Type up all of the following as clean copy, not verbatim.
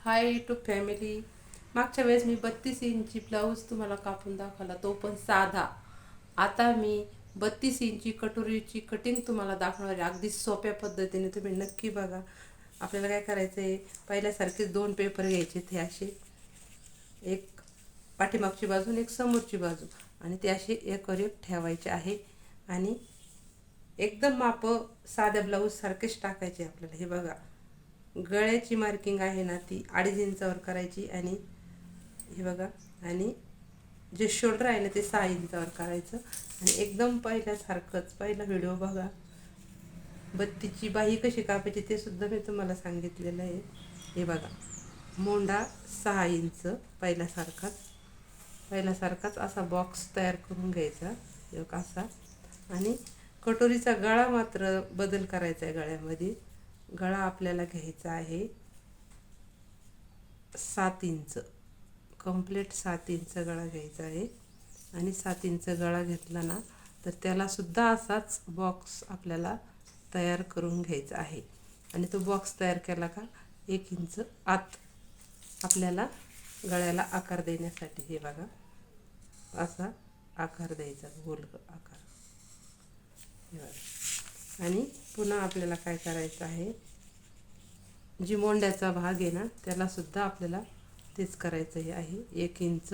Hi YouTube family. मागच्या वेळेस मी 32 इंची ब्लाऊज तुम्हाला कापून दाखवला, तो पण साधा. आता मी 32 इंची कटोरीची कटिंग तुम्हाला दाखवणार आहे, अगदी सोप्या पद्धतीने. तुम्ही नक्की बघा. आपल्याला काय करायचं आहे, पहिल्यासारखे 2 पेपर घ्यायचे, ते असे एक पाठीमागची बाजू आणि एक समोरची बाजू, आणि ते असे एकवर एक ठेवायचे आहे. आणि एकदम माप साध्या ब्लाऊज सारखेच टाकायचे आपल्याला. हे बघा, गळ्याची मार्किंग आहे ना, ती 2.5 इंचावर करायची. आणि हे बघा, आणि जे शोल्डर आहे ना, ते 6 इंचावर करायचं. आणि एकदम पहिल्यासारखंच पहिला व्हिडिओ बघा, बत्तीची बाही कशी कापायची ते सुद्धा मी तुम्हाला सांगितलेलं आहे. हे बघा, मोंडा 6 इंच, पहिल्यासारखाच असा बॉक्स तयार करून घ्यायचा, एक असा. आणि कटोरीचा गळा मात्र बदल करायचा आहे. गळ्यामध्ये गळा आपल्याला घ्यायचा आहे 7 इंच, कंप्लीट 7 इंच गळा घ्यायचा आहे. आणि 7 इंच गळा घेतला ना, तर त्यालासुद्धा असाच बॉक्स आपल्याला तयार करून घ्यायचा आहे. आणि तो बॉक्स तयार केला का 1 इंच आत आपल्याला गळ्याला आकार देण्यासाठी, हे बघा, असा आकार द्यायचा, गोल आकार. हे बघा. आणि पुन्हा आपल्याला काय करायचं आहे, जी मोंड्याचा भाग आहे ना, त्यालासुद्धा आपल्याला तेच करायचं आहे. 1 इंच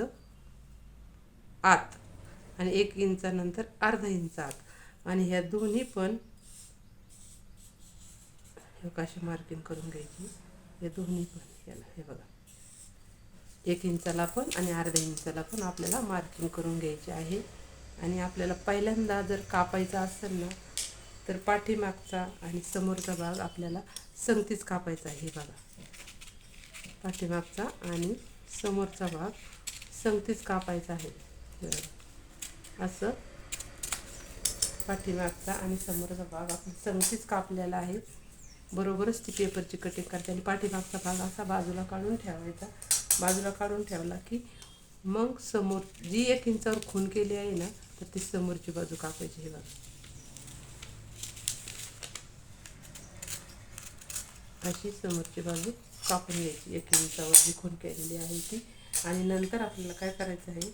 आत आणि 1 इंचानंतर अर्धा इंच आत. आणि ह्या दोन्ही पण अशी मार्किंग करून घ्यायची. हे दोन्ही पण याला, हे बघा, 1 इंचाला पण आणि अर्ध्या इंचाला पण आपल्याला मार्किंग करून घ्यायची आहे. आणि आपल्याला पहिल्यांदा जर कापायचा असेल ना, तर पाठीमागचा आणि समोरचा भाग आपल्याला संगतीच कापायचा आहे. हे बघा, पाठीमागचा आणि समोरचा भाग संगतीच कापायचा आहे. हे बघा, असं पाठीमागचा आणि समोरचा भाग आपण संगतीच कापलेला आहे. बरोबरच ती पेपरची कटिंग करते. आणि पाठीमागचा भाग असा बाजूला काढून ठेवायचा. बाजूला काढून ठेवला की मग समोर जी 1 इंचावर खून केली आहे ना, तर ती समोरची बाजू कापायची. हे बघा, अशी समोरची बाजू कापून घ्यायची, 1 इंचावर जी खून केलेली आहे ती. आणि नंतर आपल्याला काय करायचं आहे,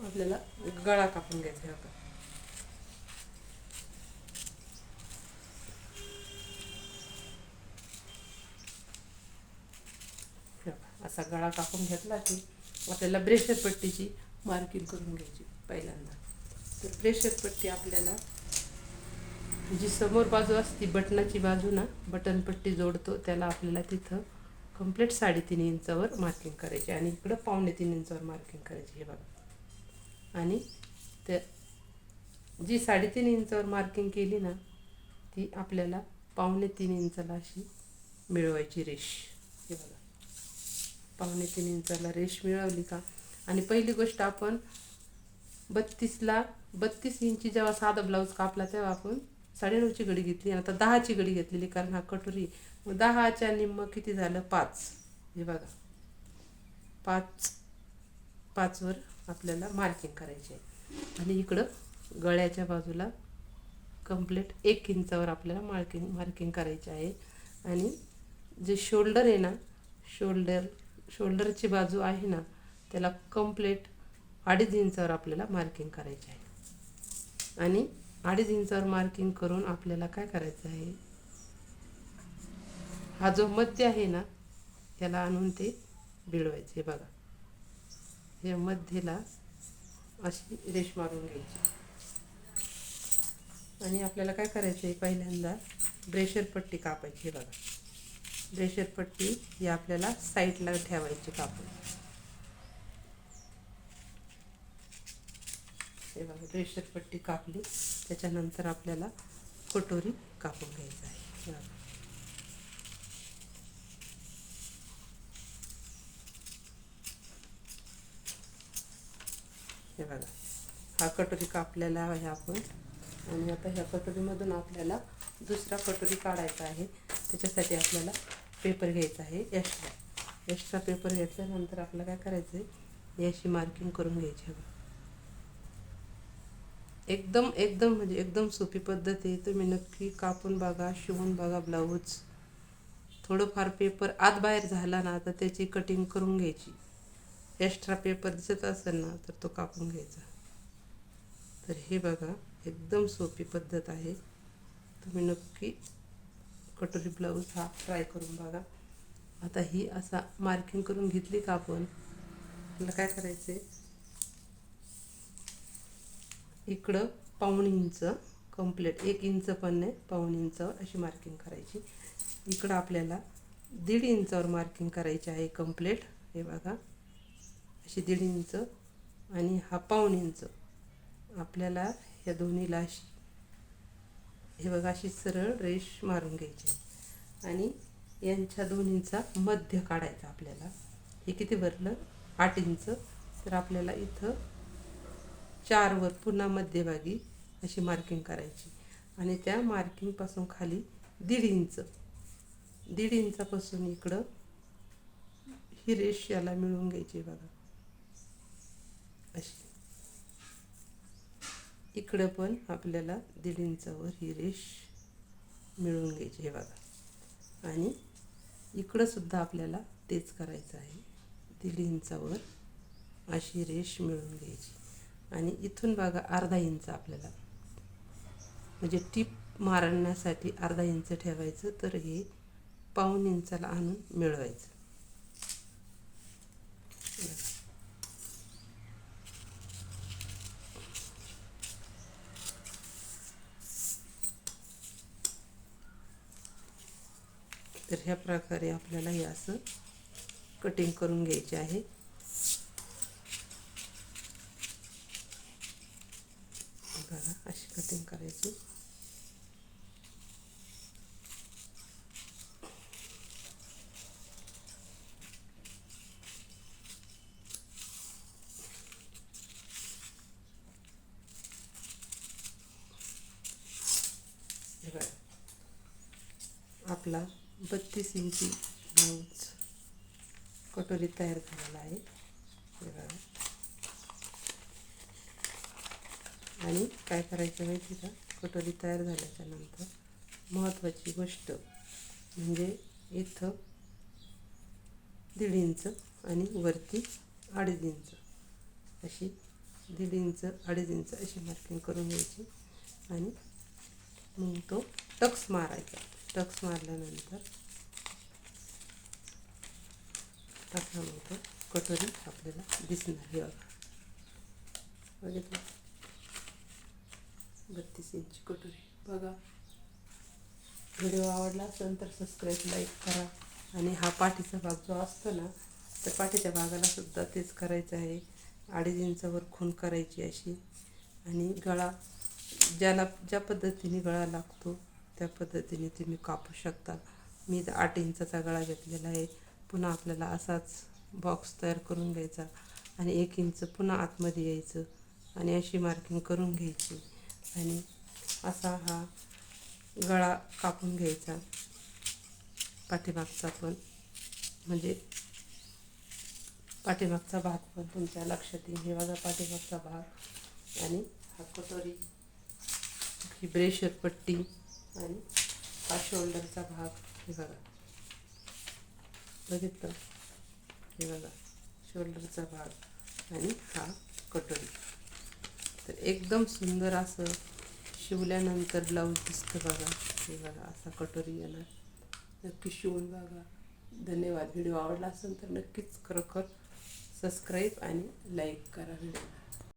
आपल्याला गळा कापून घ्यायचा आहे. असा गळा कापून घेतला की आपल्याला ब्रेशर पट्टीची मार्किंग करून घ्यायची पहिल्यांदा. तर ब्रेशर पट्टी आपल्याला, जी समोर बाजू असते बटनाची बाजू ना, बटन पट्टी जोडतो त्याला, आपल्याला तिथं कंप्लीट 3.5 इंचावर मार्किंग करायची. आणि इकडं 2.25 इंचावर मार्किंग करायची. हे बघा. आणि त्या जी 3.5 इंचावर मार्किंग केली ना, ती आपल्याला 2.25 इंचाला अशी मिळवायची रेष. हे बघा, 2.25 इंचाला रेष मिळवली का. आणि पहिली गोष्ट, आपण 32 इंची जेव्हा साधा ब्लाऊज कापला तेव्हा आपण 9.5ची घडी घेतली, आणि आता 10ची घडी घेतलेली, कारण हा कटोरी. मग 10च्या निम्म किती झालं, 5. हे बघा, 5वर आपल्याला मार्किंग करायची आहे. आणि इकडं गळ्याच्या बाजूला कंप्लीट 1 इंचावर आपल्याला मार्किंग करायची आहे. आणि जे शोल्डर आहे ना, शोल्डरची बाजू आहे ना, त्याला कंप्लीट 2.5 इंचावर आपल्याला मार्किंग करायची आहे. आणि 2.5 इंचावर मार्किंग करून आपल्याला काय करायचं आहे, हा जो मध्य आहे ना, याला आणून ते भिडवायचे. हे बघा, हे मध्येला अशी रेष मारून घ्यायची. आणि आपल्याला काय करायचं आहे, पहिल्यांदा ब्रेशर पट्टी कापायची. हे बघा, ब्रेशर पट्टी ही आपल्याला साईडला ठेवायची कापून. हे बघा, ब्रेशर पट्टी कापली, त्याच्यानंतर आपल्याला कटोरी कापून घ्यायचं आहे. हे बघा, हे बघा, हा कटोरी कापलेला आहे आपण. आणि आता ह्या कटोरीमधून आपल्याला दुसरा कटोरी काढायचा आहे. त्याच्यासाठी आपल्याला पेपर घ्यायचा आहे एक्स्ट्रा पेपर घेतल्यानंतर आपल्याला काय करायचं आहे, याची मार्किंग करून घ्यायची आहे. एकदम एकदम म्हणजे एकदम सोपी पद्धत आहे. तुम्ही नक्की कापून बघा, शिवून बघा ब्लाऊज. थोडंफार पेपर आत बाहेर झाला ना तर त्याची कटिंग करून घ्यायची. एक्स्ट्रा पेपर दिसत असेल ना तर तो कापून घ्यायचा. तर हे बघा एकदम सोपी पद्धत आहे. तुम्ही नक्की कटोरी ब्लाऊज हा ट्राय करून बघा. आता ही असा मार्किंग करून घेतली का आपण, आपल्याला काय करायचं आहे, इकडं पाऊण इंच कंप्लीट, 1 इंच पण नाही, पाऊण इंचावर अशी मार्किंग करायची. इकडं आपल्याला 1.5 इंचावर मार्किंग करायची आहे कंप्लीट. हे बघा अशी 1.5 इंच आणि हा पाऊण इंच आपल्याला या दोन्हीला अशी, हे बघा अशी सरळ रेष मारून घ्यायची आणि यांच्या दोन्हींचा मध्य काढायचा आपल्याला. हे किती भरलं, 8 इंच. तर आपल्याला इथं 4 वर पुन्हा मध्यभागी अशी मार्किंग करायची आणि त्या मार्किंगपासून खाली 1.5 इंच, 1.5 इंचापासून इकडं ही रेष याला मिळून घ्यायची बघा अशी. इकडं पण आपल्याला 1.5 इंचावर ही रेष मिळून घ्यायची हे बघा. आणि इकडं सुद्धा आपल्याला तेच करायचं आहे. 1.5 इंचावर अशी रेष मिळून घ्यायची आणि इथून बघा अर्धा इंच आपल्याला, म्हणजे टीप मारण्यासाठी अर्धा इंच ठेवायचं. तर हे पाऊण इंचाला आणून मिळवायचं. तर ह्या प्रकारे आपल्याला हे असं कटिंग करून घ्यायचे आहे. बघा अशी कटिंग करायची. आपला 32 इंची ब्लाऊज कटोरी तयार झालेला आहे. आणि काय करायचं माहिती का, कटोरी तयार झाल्याच्या नंतर महत्त्वाची गोष्ट म्हणजे इथं 1.5 इंच आणि वरती 2.5 इंच अशी, 1.5 इंच 2.5 इंच अशी मार्किंग करून घ्यायची आणि मग तो टक्स मारायचा. टक्स मारल्यानंतर असा मग तो कटोरी आपल्याला दिसणार. हे बघितलं, 32 इंची कटोरी. बघा व्हिडिओ आवडला असेल तर सबस्क्राईब, लाईक करा. आणि हा पाठीचा भाग जो असतो ना, तर पाठीच्या भागाला सुद्धा तेच करायचं आहे. 2.5 इंचावर खूण करायची अशी. आणि गळा ज्या पद्धतीने गळा लागतो त्या पद्धतीने तुम्ही कापू शकता. मी 8 इंचाचा गळा घेतलेला आहे. पुन्हा आपल्याला असाच बॉक्स तयार करून घ्यायचा आणि 1 इंच पुन्हा आतमध्ये यायचं आणि अशी मार्किंग करून घ्यायची आणि असा हा गळा कापून घ्यायचा. पाठीमागचा पण, म्हणजे पाठीमागचा भाग पण तुमच्या लक्षात येईल. हे बघा पाठीमागचा भाग आणि हा कटोरी, ही ब्रेशर पट्टी आणि हा शोल्डरचा भाग. हे बघा, बघितलं, हे बघा शोल्डरचा भाग आणि हा कटोरी. तर एकदम सुंदर असं शिवल्यानंतर ब्लाऊज दिसतं बघा. हे बघा असा कटोरी येणार. नक्की शिवून बघा. धन्यवाद. व्हिडिओ आवडला असेल तर नक्कीच खरोखर सबस्क्राईब आणि लाईक करा व्हिडिओ.